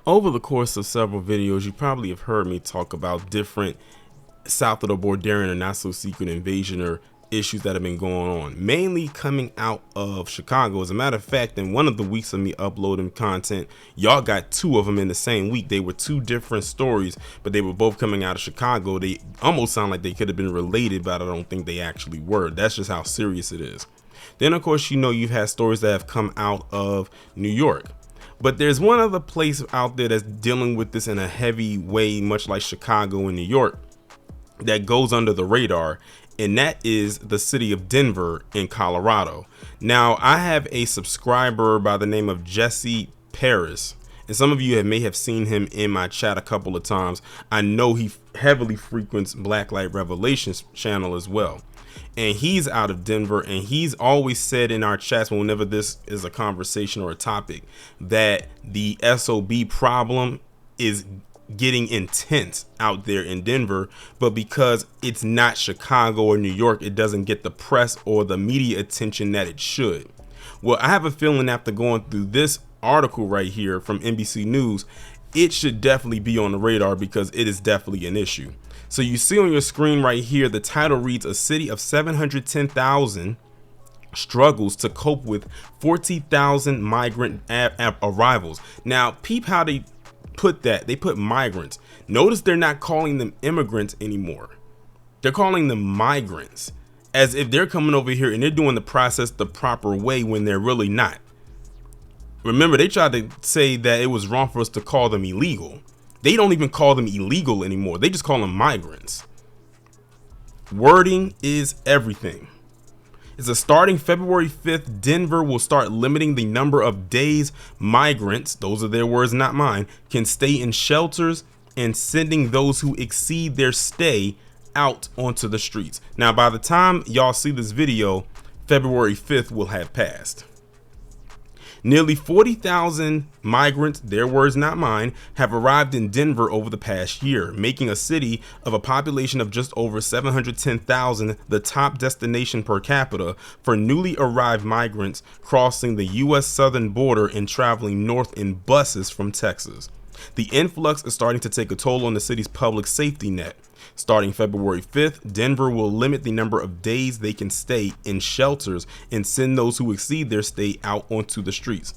Over the course of several videos, you probably have heard me talk about different south of the Borderian or not so secret invasion or issues that have been going on, mainly coming out of Chicago. As a matter of fact, in one of the weeks of me uploading content, y'all got two of them in the same week. They were two different stories, but they were both coming out of Chicago. They almost sound like they could have been related, but I don't think they actually were. That's just how serious it is. Then, of course, you've had stories that have come out of New York. But there's one other place out there that's dealing with this in a heavy way, much like Chicago and New York, that goes under the radar, and that is the city of Denver in Colorado. Now, I have a subscriber by the name of Jesse Paris, and some of you may have seen him in my chat a couple of times. I know he heavily frequents Blacklight Revelations channel as well. And he's out of Denver, and he's always said in our chats whenever this is a conversation or a topic that the SOB problem is getting intense out there in Denver, but because it's not Chicago or New York, it doesn't get the press or the media attention that it should. Well, I have a feeling after going through this article right here from NBC News, it should definitely be on the radar because it is definitely an issue. So you see on your screen right here, the title reads, "A city of 710,000 struggles to cope with 40,000 migrant arrivals." Now, peep how they put that. They put migrants. Notice they're not calling them immigrants anymore. They're calling them migrants, as if they're coming over here and they're doing the process the proper way when they're really not. Remember, they tried to say that it was wrong for us to call them illegal. They don't even call them illegal anymore. They just call them migrants. Wording is everything. It's a starting February 5th, Denver will start limiting the number of days migrants, those are their words, not mine, can stay in shelters, and sending those who exceed their stay out onto the streets. Now, by the time y'all see this video, February 5th will have passed. Nearly 40,000 migrants, their words not mine, have arrived in Denver over the past year, making a city of a population of just over 710,000 the top destination per capita for newly arrived migrants crossing the U.S. southern border and traveling north in buses from Texas. The influx is starting to take a toll on the city's public safety net. Starting February 5th, Denver will limit the number of days they can stay in shelters and send those who exceed their stay out onto the streets.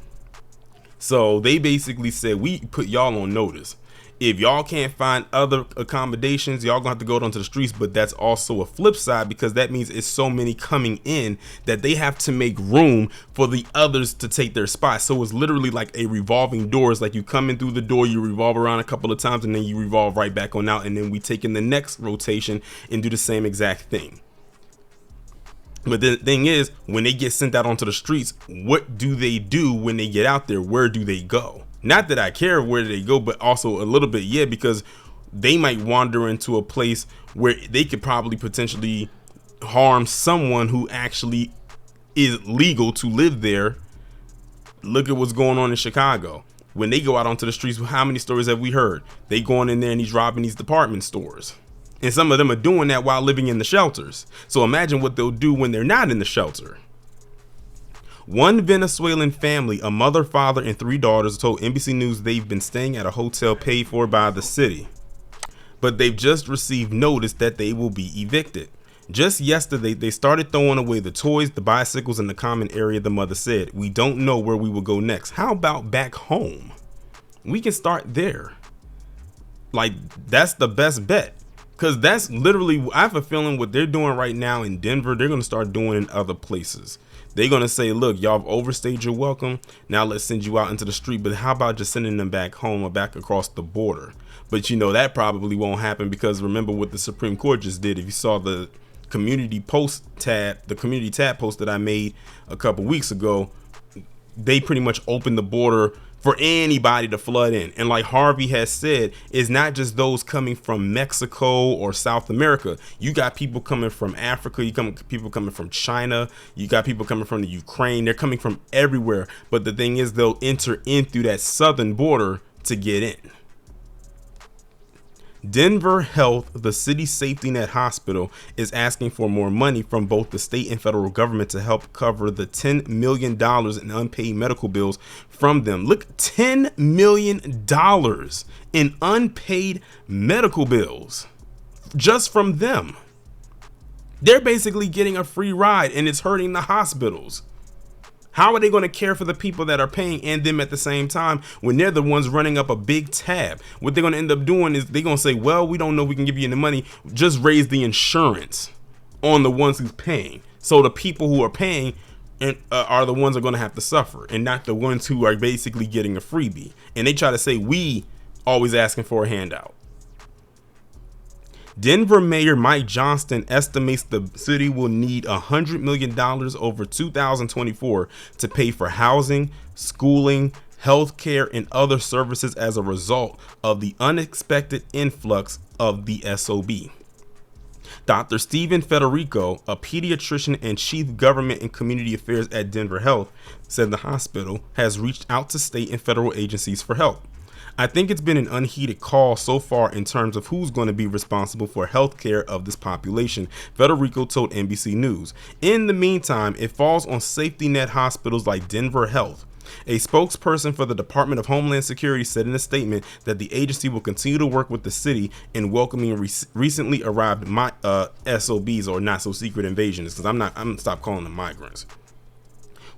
So they basically said, we put y'all on notice. If y'all can't find other accommodations, y'all gonna have to go onto the streets. But that's also a flip side, because that means it's so many coming in that they have to make room for the others to take their spot. So it's literally like a revolving door. It's like you come in through the door, you revolve around a couple of times, and then you revolve right back on out, and then we take in the next rotation and do the same exact thing. But the thing is, when they get sent out onto the streets, what do they do when they get out there? Where do they go? Not that I care where they go, but also a little bit, yeah, because they might wander into a place where they could probably potentially harm someone who actually is legal to live there. Look at what's going on in Chicago. When they go out onto the streets, how many stories have we heard? They going in there and he's robbing these department stores. And some of them are doing that while living in the shelters. So imagine what they'll do when they're not in the shelter. One Venezuelan family, a mother, father, and 3 daughters, told NBC News they've been staying at a hotel paid for by the city, but they've just received notice that they will be evicted. Just yesterday, they started throwing away the toys, the bicycles, and the common area, the mother said. "We don't know where we will go next. How about back home? We can start there." Like, that's the best bet. Because that's literally, I have a feeling what they're doing right now in Denver, they're going to start doing in other places. They're going to say, look, y'all have overstayed your welcome. Now let's send you out into the street. But how about just sending them back home or back across the border? But that probably won't happen, because remember what the Supreme Court just did. If you saw the community tab post that I made a couple weeks ago, they pretty much opened the border for anybody to flood in. And like Harvey has said, it's not just those coming from Mexico or South America. You got people coming from Africa, people coming from China, you got people coming from the Ukraine. They're coming from everywhere. But the thing is, they'll enter in through that southern border to get in. Denver Health, the city's safety net hospital, is asking for more money from both the state and federal government to help cover the $10 million in unpaid medical bills from them. Look, $10 million in unpaid medical bills just from them. They're basically getting a free ride, and it's hurting the hospitals. How are they going to care for the people that are paying and them at the same time when they're the ones running up a big tab? What they're going to end up doing is they're going to say, well, we don't know if we can give you any money. Just raise the insurance on the ones who's paying. So the people who are paying are the ones that are going to have to suffer, and not the ones who are basically getting a freebie. And they try to say we always asking for a handout. Denver Mayor Mike Johnston estimates the city will need $100 million over 2024 to pay for housing, schooling, healthcare, and other services as a result of the unexpected influx of the SOB. Dr. Stephen Federico, a pediatrician and chief government and community affairs at Denver Health, said the hospital has reached out to state and federal agencies for help. I think it's been an unheeded call so far in terms of who's going to be responsible for health care of this population, Federico told NBC News. In the meantime, it falls on safety net hospitals like Denver Health. A spokesperson for the Department of Homeland Security said in a statement that the agency will continue to work with the city in welcoming recently arrived SOBs, or not so secret invasions, because I'm gonna stop calling them migrants.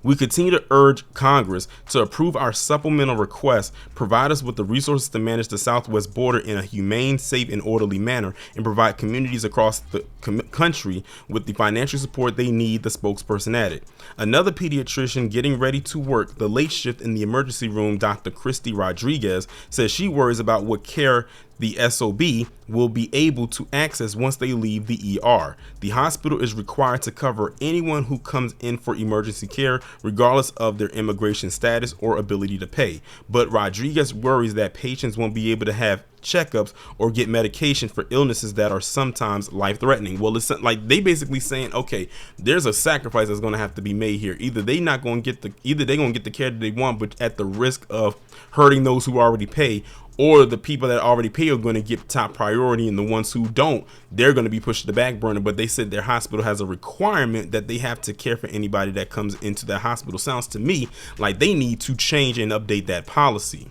We continue to urge Congress to approve our supplemental request, provide us with the resources to manage the southwest border in a humane, safe, and orderly manner, and provide communities across the country with the financial support they need, the spokesperson added. Another pediatrician getting ready to work the late shift in the emergency room, Dr. Christy Rodriguez, says she worries about what care the SOB will be able to access once they leave the ER. The hospital is required to cover anyone who comes in for emergency care, regardless of their immigration status or ability to pay. But Rodriguez worries that patients won't be able to have checkups or get medication for illnesses that are sometimes life-threatening. Well, it's like they basically saying, okay, there's a sacrifice that's going to have to be made here. Either they're going to get the care that they want, but at the risk of hurting those who already pay, or the people that already pay are going to get top priority, and the ones who don't, they're going to be pushed to the back burner. But they said their hospital has a requirement that they have to care for anybody that comes into that hospital. Sounds to me like they need to change and update that policy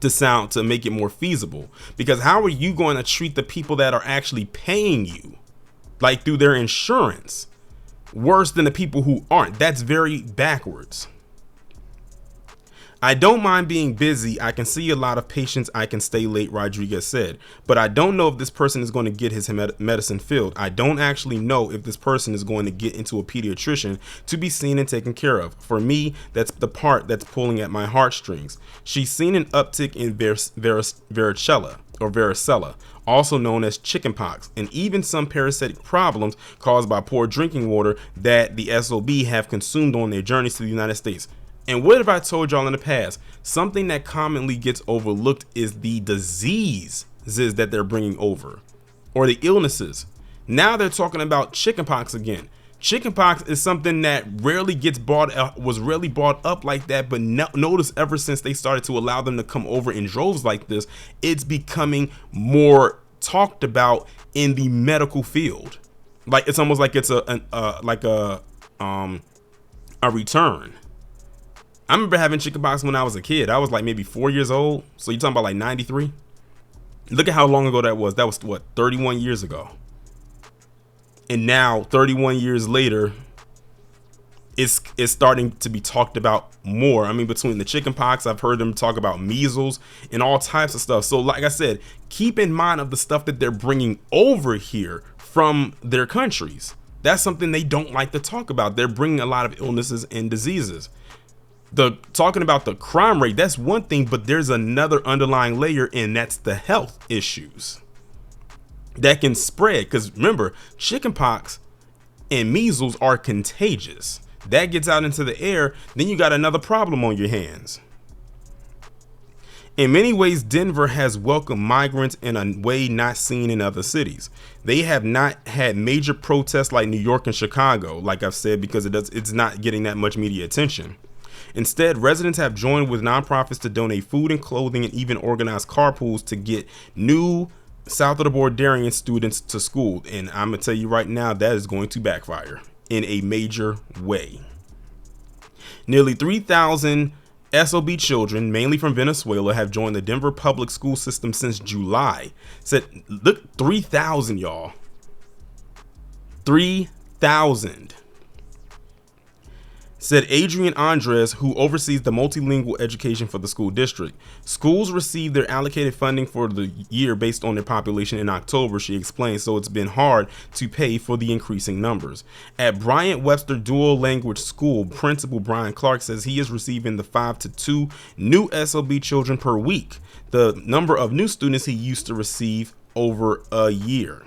to make it more feasible. Because how are you going to treat the people that are actually paying you, like through their insurance, worse than the people who aren't? That's very backwards. I don't mind being busy. I can see a lot of patients. I can stay late, Rodriguez said. But I don't know if this person is going to get his medicine filled. I don't actually know if this person is going to get into a pediatrician to be seen and taken care of. For me, that's the part that's pulling at my heartstrings. She's seen an uptick in varicella, also known as chickenpox, and even some parasitic problems caused by poor drinking water that the SOB have consumed on their journeys to the United States. And what have I told y'all in the past? Something that commonly gets overlooked is the diseases that they're bringing over, or the illnesses. Now they're talking about chickenpox again. Chickenpox is something that was rarely brought up like that, but notice ever since they started to allow them to come over in droves like this, it's becoming more talked about in the medical field. Like it's almost like it's a return. I remember having chickenpox when I was a kid. I was like maybe 4 years old. So you're talking about like 93. Look at how long ago that was. That was what, 31 years ago. And now 31 years later, it's starting to be talked about more. I mean, between the chickenpox, I've heard them talk about measles and all types of stuff. So like I said, keep in mind of the stuff that they're bringing over here from their countries. That's something they don't like to talk about. They're bringing a lot of illnesses and diseases. Talking about the crime rate, that's one thing, but there's another underlying layer, and that's the health issues that can spread. Because remember, chickenpox and measles are contagious. That gets out into the air, then you got another problem on your hands. In many ways, Denver has welcomed migrants in a way not seen in other cities. They have not had major protests like New York and Chicago, like I've said, because it's not getting that much media attention. Instead, residents have joined with nonprofits to donate food and clothing, and even organize carpools to get new south of the Borderian students to school. And I'm going to tell you right now, that is going to backfire in a major way. Nearly 3,000 SOB children, mainly from Venezuela, have joined the Denver public school system since July. Said, look, 3,000, y'all. 3,000. Said Adrian Andres, who oversees the multilingual education for the school district. Schools receive their allocated funding for the year based on their population in October, she explained, so it's been hard to pay for the increasing numbers. At Bryant Webster Dual Language School, Principal Brian Clark says he is receiving the 5 to 2 new SOB children per week, the number of new students he used to receive over a year.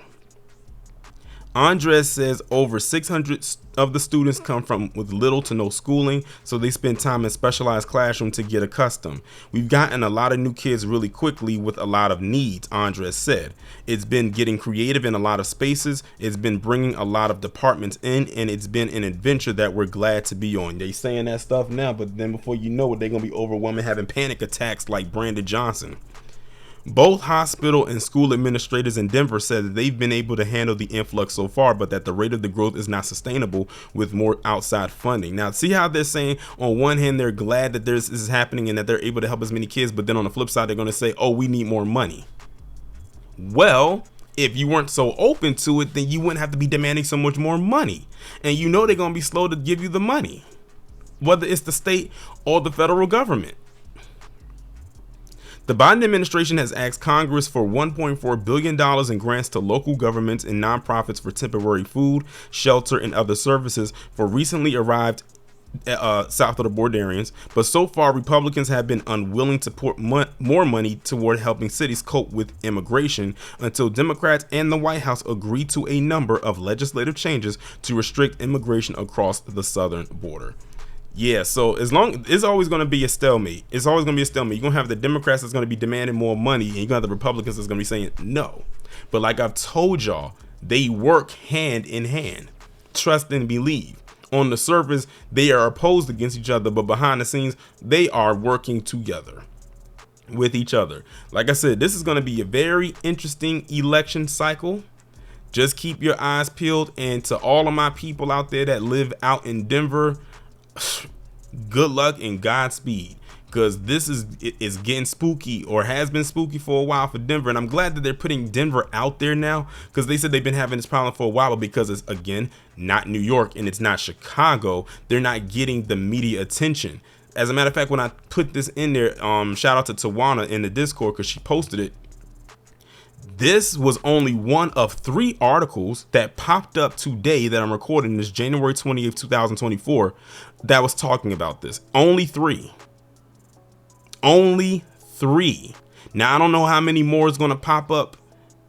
Andres says over 600 of the students come from with little to no schooling, so they spend time in specialized classrooms to get accustomed. We've gotten a lot of new kids really quickly with a lot of needs, Andres said. It's been getting creative in a lot of spaces. It's been bringing a lot of departments in, and it's been an adventure that we're glad to be on. They saying that stuff now, but then before you know it, they're going to be overwhelmed and having panic attacks like Brandon Johnson. Both hospital and school administrators in Denver said that they've been able to handle the influx so far, but that the rate of the growth is not sustainable with more outside funding. Now, see how they're saying on one hand, they're glad that this is happening and that they're able to help as many kids, but then on the flip side, they're going to say, oh, we need more money. Well, if you weren't so open to it, then you wouldn't have to be demanding so much more money. And you know they're going to be slow to give you the money, whether it's the state or the federal government. The Biden administration has asked Congress for $1.4 billion in grants to local governments and nonprofits for temporary food, shelter, and other services for recently arrived south of the Borderians. But so far, Republicans have been unwilling to put more money toward helping cities cope with immigration until Democrats and the White House agree to a number of legislative changes to restrict immigration across the southern border. Yeah, so as long it's always going to be a stalemate. It's always going to be a stalemate. You're going to have the Democrats that's going to be demanding more money, and you're going to have the Republicans that's going to be saying no. But like I've told y'all, they work hand in hand. Trust and believe. On the surface, they are opposed against each other, but behind the scenes, they are working together with each other. Like I said, this is going to be a very interesting election cycle. Just keep your eyes peeled. And to all of my people out there that live out in Denver, good luck and Godspeed, because this is getting spooky, or has been spooky for a while for Denver. And I'm glad that they're putting Denver out there now, because they said they've been having this problem for a while, but because it's, again, not New York and it's not Chicago, they're not getting the media attention. As a matter of fact, when I put this in there, shout out to Tawana in the Discord, because she posted it. This was only one of 3 articles that popped up today that I'm recording this January 28th, 2024, that was talking about this. Only 3. Only 3. Now, I don't know how many more is going to pop up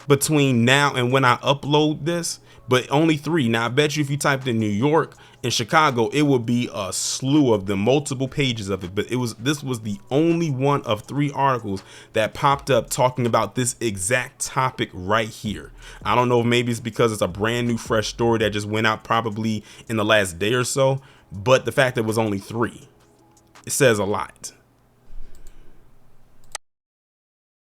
between now and when I upload this, but only 3. Now, I bet you if you typed in New York and Chicago, it would be a slew of them, multiple pages of it. But this was the only one of 3 articles that popped up talking about this exact topic right here. I don't know if maybe it's because it's a brand new fresh story that just went out probably in the last day or so, but the fact that it was only 3, it says a lot.